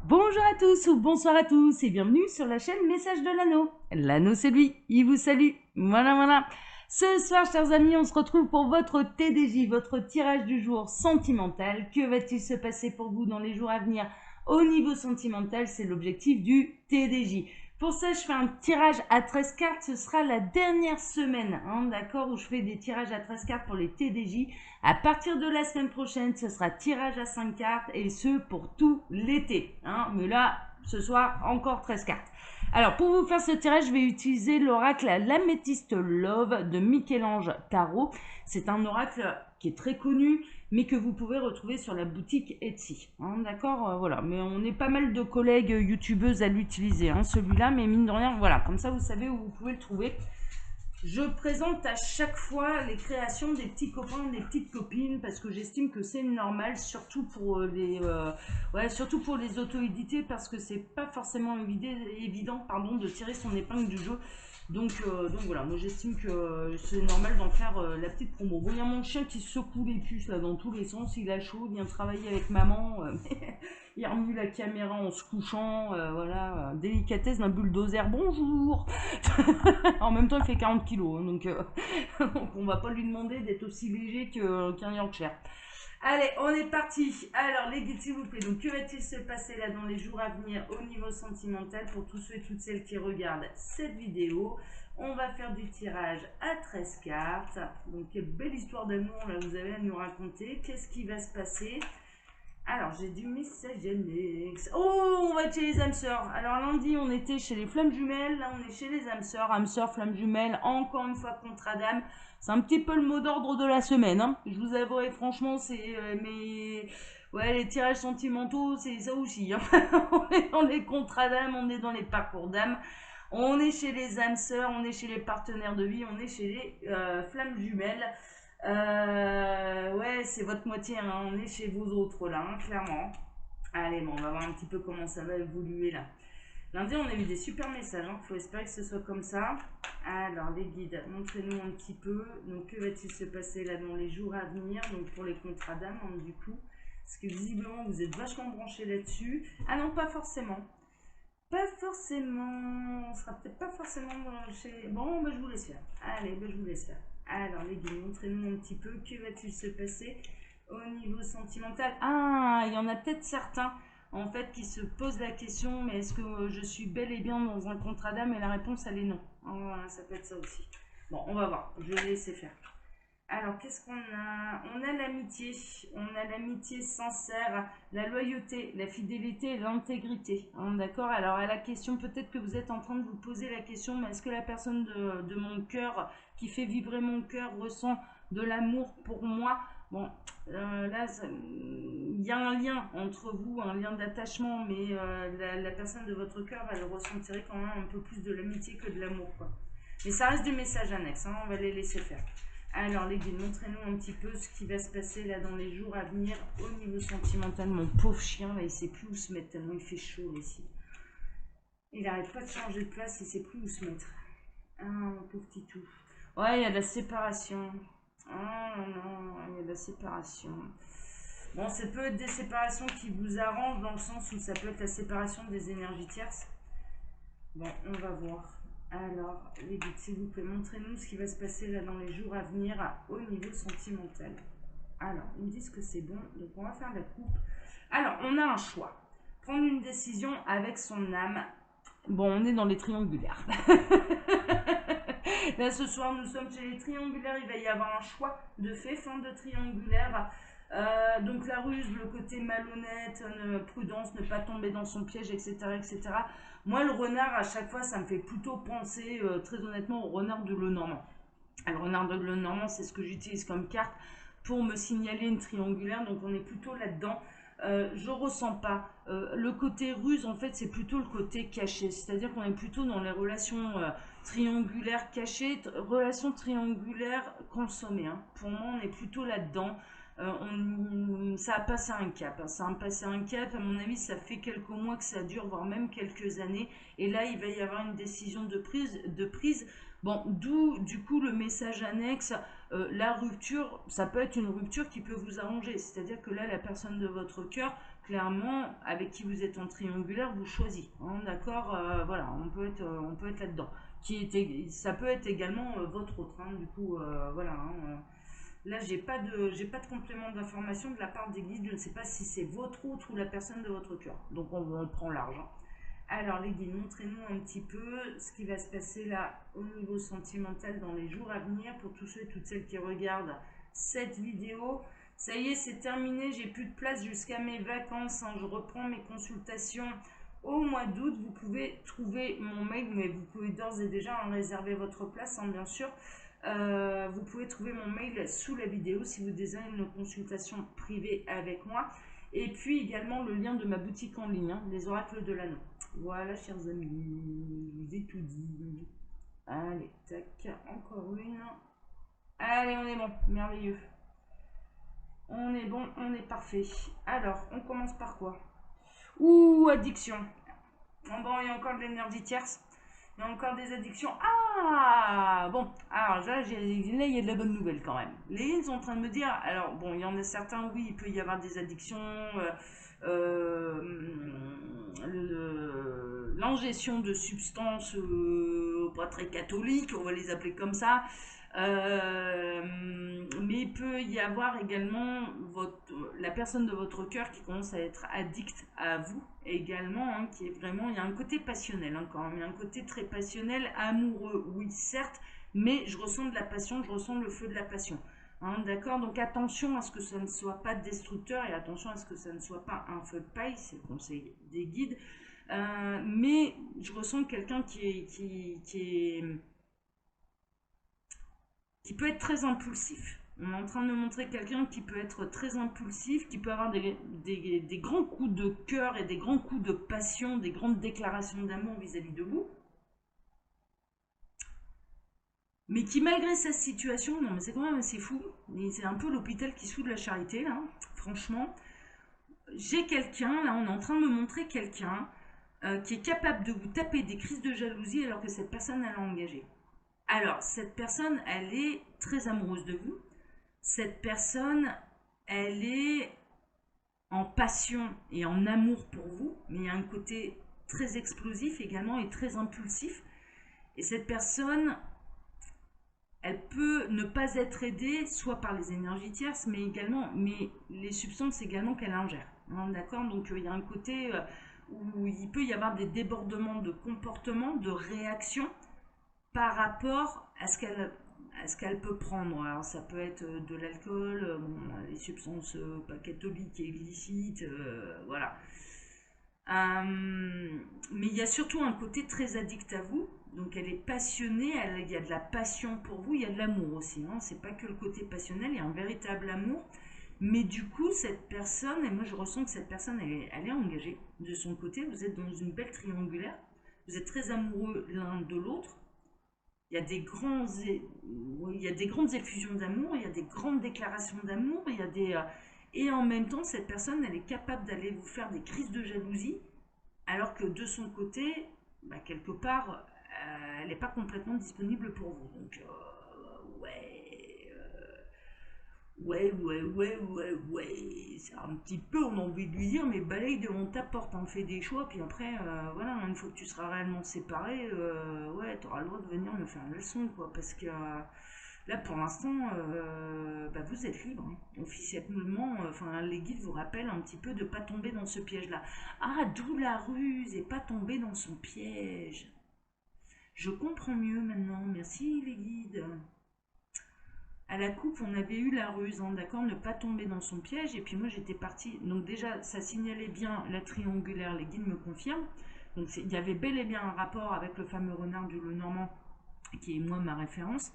Bonjour à tous ou bonsoir à tous et bienvenue sur la chaîne Message de l'Anneau. L'Anneau c'est lui, il vous salue. Voilà. Ce soir, chers amis, on se retrouve pour votre TDJ, votre tirage du jour sentimental. Que va-t-il se passer pour vous dans les jours à venir au niveau sentimental? C'est l'objectif du TDJ. Pour ça, je fais un tirage à 13 cartes. Ce sera la dernière semaine, d'accord, où je fais des tirages à 13 cartes pour les TDJ. À partir de la semaine prochaine, ce sera tirage à 5 cartes et ce pour tout l'été. Mais là, ce soir, encore 13 cartes. Alors, pour vous faire ce tirage, je vais utiliser l'oracle L'Améthyste Love de Michel-Ange Tarot. C'est un oracle qui est très connu, mais que vous pouvez retrouver sur la boutique Etsy. D'accord, voilà. Mais on est pas mal de collègues youtubeuses à l'utiliser, celui-là. Mais mine de rien, voilà. Comme ça, vous savez où vous pouvez le trouver. Je présente à chaque fois les créations des petits copains, des petites copines, parce que j'estime que c'est normal, surtout pour les auto-édités, parce que c'est pas forcément évident de tirer son épingle du jeu. Donc voilà, moi j'estime que c'est normal d'en faire la petite promo. Bon, il y a mon chien qui secoue les puces là dans tous les sens, il a chaud, il vient travailler avec maman. Il remue la caméra en se couchant, voilà, délicatesse d'un bulldozer, bonjour. En même temps, il fait 40 kilos, donc on va pas lui demander d'être aussi léger qu'un Yorkshire. Allez, on est parti. Alors, les guides, s'il vous plaît. Donc, que va-t-il se passer là dans les jours à venir au niveau sentimental pour tous ceux et toutes celles qui regardent cette vidéo? On va faire du tirage à 13 cartes. Donc, quelle belle histoire d'amour là vous avez à nous raconter. Qu'est-ce qui va se passer? Alors, j'ai du message annexe. Oh, on va être chez les âmes sœurs. Alors, lundi, on était chez les flammes jumelles. Là, on est chez les âmes sœurs. Âmes sœurs, flammes jumelles. Encore une fois, contrat d'âme. C'est un petit peu le mot d'ordre de la semaine. Je vous avouerai, franchement, c'est ouais, les tirages sentimentaux, c'est ça aussi. On est dans les contrats d'âme, on est dans les parcours d'âme. On est chez les âmes sœurs, on est chez les partenaires de vie, on est chez les flammes jumelles. Ouais, c'est votre moitié, on est chez vous autres là, clairement. Allez, bon, on va voir un petit peu comment ça va évoluer là. Lundi, on a eu des super messages, faut espérer que ce soit comme ça. Alors, les guides, montrez-nous un petit peu. Donc, que va-t-il se passer là dans les jours à venir? Donc, pour les contrats d'âme, du coup. Parce que visiblement, vous êtes vachement branchés là-dessus. Ah non, pas forcément. Pas forcément. On sera peut-être pas forcément chez. Bon, je vous laisse faire. Allez, je vous laisse faire. Alors, les guides, montrez-nous un petit peu. Que va-t-il se passer au niveau sentimental? Ah, il y en a peut-être certains, en fait, qui se posent la question, mais est-ce que je suis bel et bien dans un contrat d'âme? Et la réponse, elle est non. Voilà, ça peut être ça aussi. Bon, on va voir. Je vais laisser faire. Alors, qu'est-ce qu'on a? On a l'amitié. On a l'amitié sincère, la loyauté, la fidélité et l'intégrité. D'accord? Alors, à la question, peut-être que vous êtes en train de vous poser la question, mais est-ce que la personne de mon cœur, qui fait vibrer mon cœur, ressent de l'amour pour moi? Bon, là, il y a un lien entre vous, un lien d'attachement, mais la personne de votre cœur, elle ressentirait quand même un peu plus de l'amitié que de l'amour, quoi. Mais ça reste des messages annexes, on va les laisser faire. Alors les guides, montrez-nous un petit peu ce qui va se passer là dans les jours à venir au niveau sentimental. Mon pauvre chien, là, il sait plus où se mettre tellement il fait chaud là, ici. Il n'arrête pas de changer de place, il sait plus où se mettre. Ah, mon pauvre titou. Ouais, il y a de la séparation. Ah non, il y a de la séparation. Bon, ça peut être des séparations qui vous arrangent dans le sens où ça peut être la séparation des énergies tierces. Bon, on va voir. Alors, les guides, s'il vous plaît, montrez-nous ce qui va se passer là dans les jours à venir au niveau sentimental. Alors, ils me disent que c'est bon, donc on va faire la coupe. Alors, on a un choix. Prendre une décision avec son âme. Bon, on est dans les triangulaires. Là, ce soir, nous sommes chez les triangulaires. Il va y avoir un choix de fait, fin de triangulaire. Donc la ruse, le côté malhonnête, prudence, ne pas tomber dans son piège, etc., etc. Moi, le renard, à chaque fois, ça me fait plutôt penser, très honnêtement, au renard de Lenormand. Alors, renard de Lenormand, c'est ce que j'utilise comme carte pour me signaler une triangulaire, donc on est plutôt là-dedans. Je ressens pas. Le côté ruse, en fait, c'est plutôt le côté caché. C'est-à-dire qu'on est plutôt dans les relations triangulaires cachées, relations triangulaires consommées. Pour moi, on est plutôt là-dedans. Ça a passé un cap. Ça a passé un cap. À mon avis, ça fait quelques mois que ça dure, voire même quelques années. Et là, il va y avoir une décision de prise. Bon, d'où du coup le message annexe. La rupture, ça peut être une rupture qui peut vous arranger. C'est-à-dire que là, la personne de votre cœur clairement, avec qui vous êtes en triangulaire, vous choisissez. Hein, d'accord, voilà, on peut être là-dedans. Ça peut être également votre autre. Hein, du coup, voilà. Hein, là, j'ai pas de complément d'information de la part des guides. Je ne sais pas si c'est votre autre ou la personne de votre cœur. Donc, on prend l'argent. Hein. Alors, les guides, montrez-nous un petit peu ce qui va se passer là au niveau sentimental dans les jours à venir pour tous ceux et toutes celles qui regardent cette vidéo. Ça y est, c'est terminé, j'ai plus de place jusqu'à mes vacances. Hein. Je reprends mes consultations au mois d'août. Vous pouvez trouver mon mail, mais vous pouvez d'ores et déjà réserver votre place, hein, bien sûr. Vous pouvez trouver mon mail sous la vidéo si vous désirez une consultation privée avec moi. Et puis également le lien de ma boutique en ligne, hein, les oracles de l'anneau. Voilà, chers amis, je vous ai tout dit. Allez, tac, encore une. Allez, on est bon, merveilleux. On est bon, on est parfait. Alors, on commence par quoi? Ouh, addiction. Bon, il y a encore de l'énergie tierce. Il y a encore des addictions. Ah, bon. Alors là, il y a de la bonne nouvelle quand même. Les gens sont en train de me dire, alors bon, il y en a certains, oui, il peut y avoir des addictions. L'ingestion de substances pas très catholiques, on va les appeler comme ça. Mais il peut y avoir également la personne de votre cœur qui commence à être addict à vous également, hein, qui est vraiment, il y a un côté passionnel hein, quand même, il y a un côté très passionnel, amoureux, oui certes, mais je ressens de la passion, je ressens le feu de la passion. Hein, d'accord, donc attention à ce que ça ne soit pas destructeur et attention à ce que ça ne soit pas un feu de paille, c'est le conseil des guides. Mais je ressens quelqu'un qui peut être très impulsif. On est en train de me montrer quelqu'un qui peut être très impulsif, qui peut avoir des grands coups de cœur et des grands coups de passion, des grandes déclarations d'amour vis-à-vis de vous. Mais qui, malgré sa situation, non mais c'est quand même assez fou, c'est un peu l'hôpital qui soude la charité, là, franchement. J'ai quelqu'un, là, on est en train de me montrer quelqu'un qui est capable de vous taper des crises de jalousie alors que cette personne, elle est engagée. Alors, cette personne, elle est très amoureuse de vous. Cette personne, elle est en passion et en amour pour vous, mais il y a un côté très explosif également et très impulsif. Et cette personne, elle peut ne pas être aidée, soit par les énergies tierces, mais les substances également qu'elle ingère. Hein, d'accord. Donc il y a un côté où il peut y avoir des débordements de comportement, de réaction par rapport à ce qu'elle peut prendre. Alors ça peut être de l'alcool, les substances pas catholiques et illicites, voilà. Mais il y a surtout un côté très addict à vous. Donc elle est passionnée, il y a de la passion pour vous, il y a de l'amour aussi. Hein. C'est pas que le côté passionnel, il y a un véritable amour. Mais du coup, cette personne, et moi je ressens que cette personne, elle est engagée de son côté. Vous êtes dans une belle triangulaire. Vous êtes très amoureux l'un de l'autre. Il y a il y a des grandes effusions d'amour, il y a des grandes déclarations d'amour, il y a et en même temps, cette personne, elle est capable d'aller vous faire des crises de jalousie, alors que de son côté, bah, quelque part, elle n'est pas complètement disponible pour vous. Donc, ouais. C'est un petit peu, on a envie de lui dire, mais balaye devant ta porte, on fait des choix, puis après, voilà, une fois que tu seras réellement séparé, ouais, tu auras le droit de venir me faire une leçon, quoi, parce que là, pour l'instant, bah, vous êtes libre, hein. Officiellement, enfin, les guides vous rappellent un petit peu de ne pas tomber dans ce piège-là. Ah, d'où la ruse, et pas tomber dans son piège. Je comprends mieux maintenant, merci les guides. À la coupe, on avait eu la ruse, hein, d'accord, ne pas tomber dans son piège. Et puis moi, j'étais partie. Donc déjà, ça signalait bien la triangulaire, les guides me confirment. Donc il y avait bel et bien un rapport avec le fameux renard du Lenormand, qui est moi ma référence.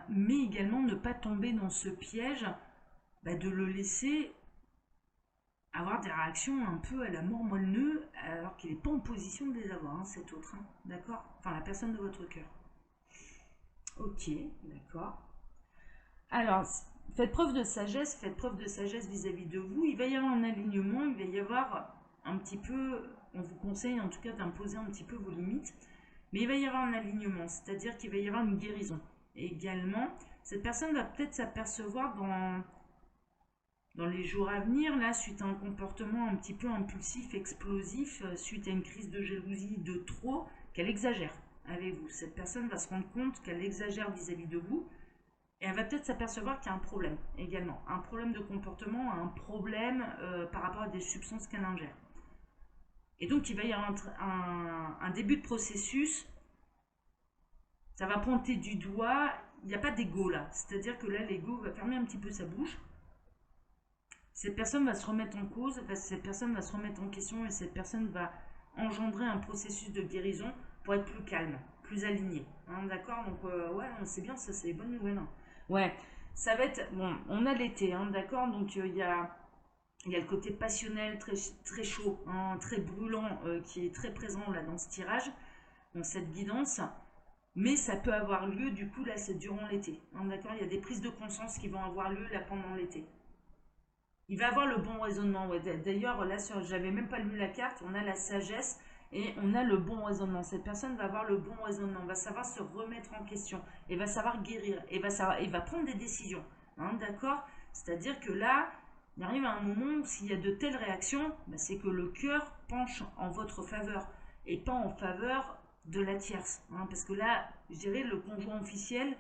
Mais également ne pas tomber dans ce piège, bah, de le laisser avoir des réactions un peu à la mort moelle-neu, alors qu'il n'est pas en position de les avoir, hein, cet autre, hein, d'accord. Enfin, la personne de votre cœur. Ok, d'accord. Alors, faites preuve de sagesse vis-à-vis de vous. Il va y avoir un alignement, il va y avoir un petit peu, on vous conseille en tout cas d'imposer un petit peu vos limites, mais il va y avoir un alignement, c'est-à-dire qu'il va y avoir une guérison. Et également, cette personne va peut-être s'apercevoir dans les jours à venir, là, suite à un comportement un petit peu impulsif, explosif, suite à une crise de jalousie de trop, qu'elle exagère avec vous. Cette personne va se rendre compte qu'elle exagère vis-à-vis de vous et elle va peut-être s'apercevoir qu'il y a un problème également. Un problème de comportement, un problème par rapport à des substances qu'elle ingère. Et donc, il va y avoir un début de processus. Ça va pointer du doigt. Il n'y a pas d'ego là. C'est-à-dire que là, l'ego va fermer un petit peu sa bouche. Cette personne va se remettre en cause, cette personne va se remettre en question et cette personne va engendrer un processus de guérison pour être plus calme, plus aligné. Hein, d'accord. Donc, ouais, c'est bien, ça, c'est les bonnes nouvelles. Hein. Ouais, ça va être. Bon, on a l'été, hein, d'accord. Donc, il y a le côté passionnel, très, très chaud, hein, très brûlant, qui est très présent là dans ce tirage, dans cette guidance. Mais ça peut avoir lieu, du coup, là, c'est durant l'été. Hein, d'accord. Il y a des prises de conscience qui vont avoir lieu là pendant l'été. Il va avoir le bon raisonnement. Ouais. D'ailleurs, là, j'avais même pas lu la carte. On a la sagesse et on a le bon raisonnement. Cette personne va avoir le bon raisonnement, va savoir se remettre en question et va savoir guérir et va prendre des décisions. Hein, d'accord. C'est-à-dire que là, il arrive à un moment où s'il y a de telles réactions, bah, c'est que le cœur penche en votre faveur et pas en faveur de la tierce. Hein, parce que là, je dirais le conjoint officiel.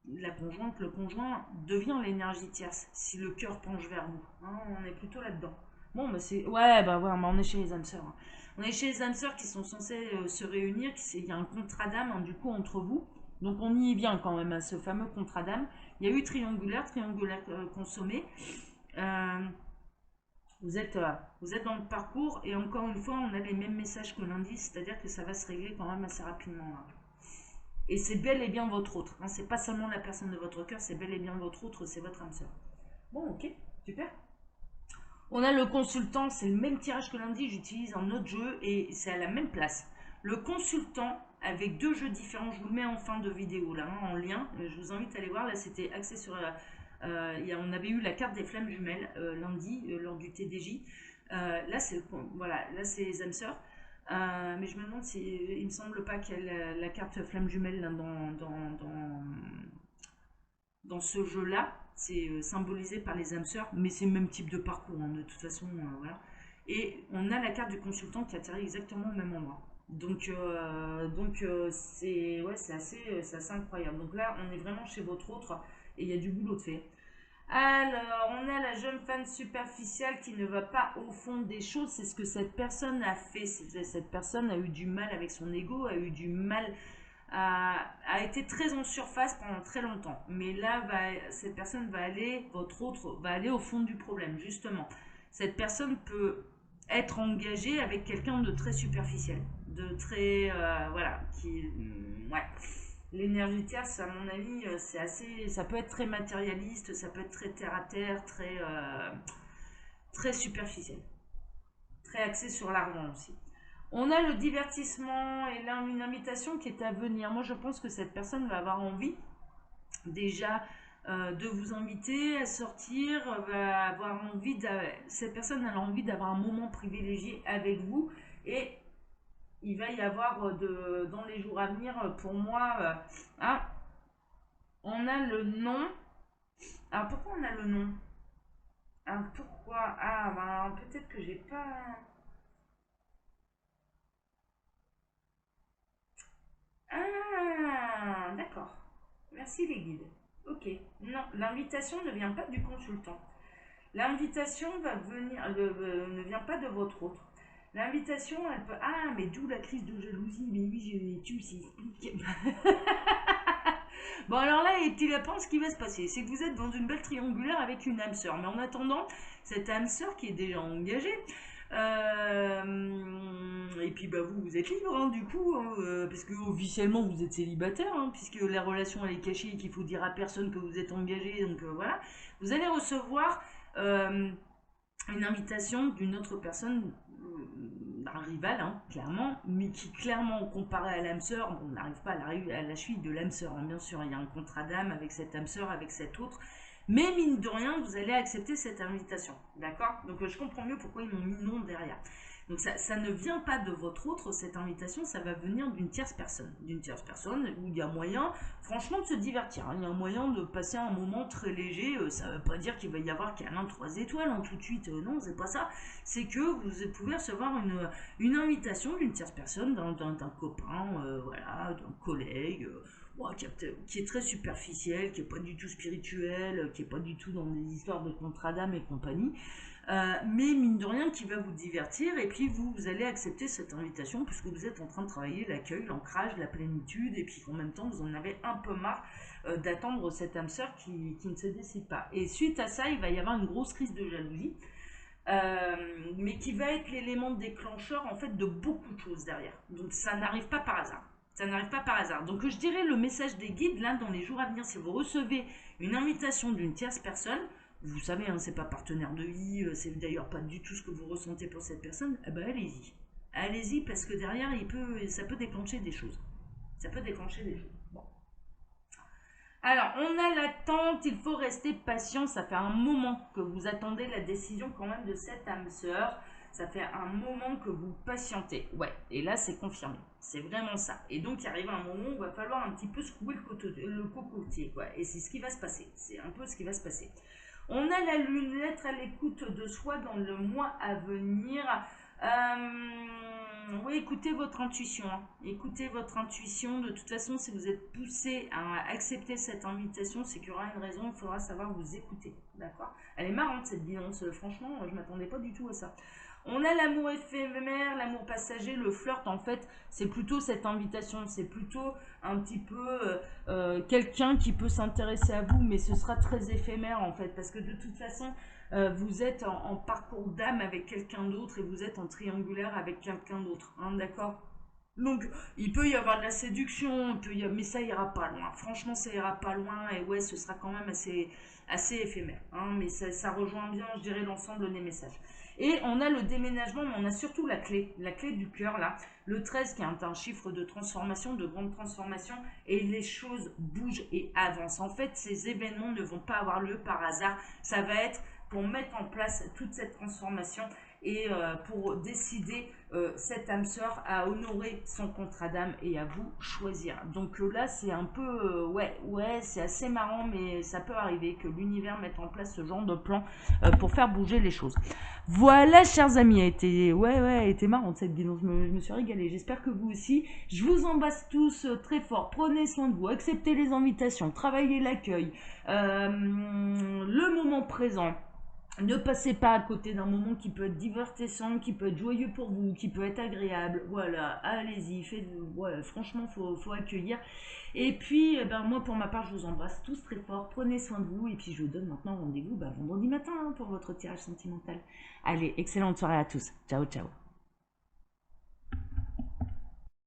La conjointe, le conjoint devient l'énergie tierce si le cœur penche vers vous. Hein, on est plutôt là-dedans. Bon, bah c'est. Ouais, bah ouais, on est chez les âmes sœurs. Hein. On est chez les âmes sœurs qui sont censées se réunir. Il y a un contrat d'âme, hein, du coup, entre vous. Donc on y vient quand même à ce fameux contrat d'âme. Il y a eu triangulaire consommé. Vous êtes dans le parcours et encore une fois, on a les mêmes messages que lundi, c'est-à-dire que ça va se régler quand même assez rapidement. Hein. Et c'est bel et bien votre autre. Hein. C'est pas seulement la personne de votre cœur, c'est bel et bien votre autre, c'est votre âme sœur. Bon, ok, super. On a le consultant, c'est le même tirage que lundi, j'utilise un autre jeu et c'est à la même place. Le consultant, avec deux jeux différents, je vous le mets en fin de vidéo là, hein, en lien. Je vous invite à aller voir, là c'était axé sur... on avait eu la carte des flammes jumelles lundi lors du TDJ. Là c'est voilà, là c'est les âmes sœurs. Mais je me demande si il me semble pas qu'il y a la carte flamme jumelle là, dans ce jeu là. C'est symbolisé par les âmes sœurs, mais c'est le même type de parcours hein, de toute façon. Voilà. Et on a la carte du consultant qui atterrit exactement au même endroit. Donc c'est ouais, c'est assez incroyable. Donc là, on est vraiment chez votre autre et il y a du boulot de fait. Alors, on a la jeune femme superficielle qui ne va pas au fond des choses. C'est ce que cette personne a fait. Cette personne a eu du mal avec son ego, a eu du mal, a été très en surface pendant très longtemps. Mais là, cette personne va aller, votre autre va aller au fond du problème, justement. Cette personne peut être engagée avec quelqu'un de très superficiel, de très, voilà, ouais. L'énergie tierce, à mon avis, c'est assez, ça peut être très matérialiste, ça peut être très terre à terre, très superficiel, très axé sur l'argent aussi. On a le divertissement et là une invitation qui est à venir. Moi, je pense que cette personne va avoir envie déjà de vous inviter à sortir, va avoir envie cette personne a envie d'avoir un moment privilégié avec vous et il va y avoir dans les jours à venir, pour moi, on a le nom. Alors pourquoi on a le nom? Alors pourquoi? Ah, ben, peut-être que j'ai pas. Ah, d'accord. Merci les guides. Ok. Non, l'invitation ne vient pas du consultant. L'invitation va venir, ne vient pas de votre autre. L'invitation, elle peut. Ah, mais d'où la crise de jalousie? Mais oui, tu s'explique. Bon, alors là, les petits lapins, ce qui va se passer, c'est que vous êtes dans une belle triangulaire avec une âme sœur. Mais en attendant, cette âme sœur qui est déjà engagée, et puis bah vous êtes libre hein, du coup, hein, parce que officiellement vous êtes célibataire, hein, puisque la relation elle est cachée et qu'il faut dire à personne que vous êtes engagé. Donc voilà, vous allez recevoir une invitation d'une autre personne, un rival, hein, clairement, mais qui clairement, comparé à l'âme sœur, on n'arrive pas à la cheville de l'âme sœur, hein, bien sûr, il y a un contrat d'âme avec cette âme sœur, avec cette autre, Mais mine de rien, vous allez accepter cette invitation. D'accord? Donc je comprends mieux pourquoi ils m'ont mis non derrière. Donc ça ne vient pas de votre autre, cette invitation, ça va venir d'une tierce personne. D'une tierce personne où il y a moyen, franchement, de se divertir. Hein. Il y a un moyen de passer un moment très léger. Ça ne veut pas dire qu'il va y avoir qu'un 3 étoiles hein, tout de suite. Non, c'est pas ça. C'est que vous pouvez recevoir une invitation d'une tierce personne, d'un copain, voilà, d'un collègue. Qui est très superficiel, qui n'est pas du tout spirituel, qui n'est pas du tout dans des histoires de contrat d'âme et compagnie. Mais mine de rien qui va vous divertir et puis vous allez accepter cette invitation puisque vous êtes en train de travailler l'accueil, l'ancrage, la plénitude et puis qu'en même temps vous en avez un peu marre d'attendre cette âme sœur qui ne se décide pas. Et suite à ça, il va y avoir une grosse crise de jalousie. Mais qui va être l'élément déclencheur en fait de beaucoup de choses derrière. Donc ça n'arrive pas par hasard. Ça n'arrive pas par hasard. Donc je dirais le message des guides là dans les jours à venir, si vous recevez une invitation d'une tierce personne, vous savez, hein, c'est pas partenaire de vie, c'est d'ailleurs pas du tout ce que vous ressentez pour cette personne, eh ben allez-y. Allez-y parce que derrière, ça peut déclencher des choses. Ça peut déclencher des choses. Bon. Alors, on a l'attente, il faut rester patient. Ça fait un moment que vous attendez la décision quand même de cette âme sœur. Ça fait un moment que vous patientez. Ouais, et là, c'est confirmé. C'est vraiment ça. Et donc, il arrive un moment où il va falloir un petit peu secouer le cocotier, quoi. Et c'est ce qui va se passer. C'est un peu ce qui va se passer. On a la lune, l'être à l'écoute de soi dans le mois à venir. Oui, écoutez votre intuition. Hein. Écoutez votre intuition. De toute façon, si vous êtes poussé à accepter cette invitation, c'est qu'il y aura une raison. Il faudra savoir vous écouter. D'accord? Elle est marrante cette guidance. Franchement, je ne m'attendais pas du tout à ça. On a l'amour éphémère, l'amour passager, le flirt en fait, c'est plutôt cette invitation, c'est plutôt un petit peu quelqu'un qui peut s'intéresser à vous, mais ce sera très éphémère en fait, parce que de toute façon, vous êtes en parcours d'âme avec quelqu'un d'autre et vous êtes en triangulaire avec quelqu'un d'autre, hein, d'accord? Donc, il peut y avoir de la séduction, mais ça ira pas loin. Franchement, ça ira pas loin et ouais, ce sera quand même assez éphémère. Hein, mais ça rejoint bien, je dirais, l'ensemble des messages. Et on a le déménagement, mais on a surtout la clé du cœur là. Le 13 qui est un chiffre de transformation, de grande transformation, et les choses bougent et avancent. En fait, ces événements ne vont pas avoir lieu par hasard. Ça va être pour mettre en place toute cette transformation et pour décider cette âme sœur à honorer son contrat d'âme et à vous choisir. Donc là, c'est un peu, ouais, c'est assez marrant, mais ça peut arriver que l'univers mette en place ce genre de plan pour faire bouger les choses. Voilà, chers amis, elle était marrante cette guidance, je me suis régalée. J'espère que vous aussi. Je vous embrasse tous très fort. Prenez soin de vous, acceptez les invitations, travaillez l'accueil, le moment présent. Ne passez pas à côté d'un moment qui peut être divertissant, qui peut être joyeux pour vous, qui peut être agréable. Voilà, allez-y, faites-vous. Ouais, franchement, faut accueillir. Et puis, moi, pour ma part, je vous embrasse tous très fort. Prenez soin de vous. Et puis, je vous donne maintenant rendez-vous vendredi matin hein, pour votre tirage sentimental. Allez, excellente soirée à tous. Ciao, ciao.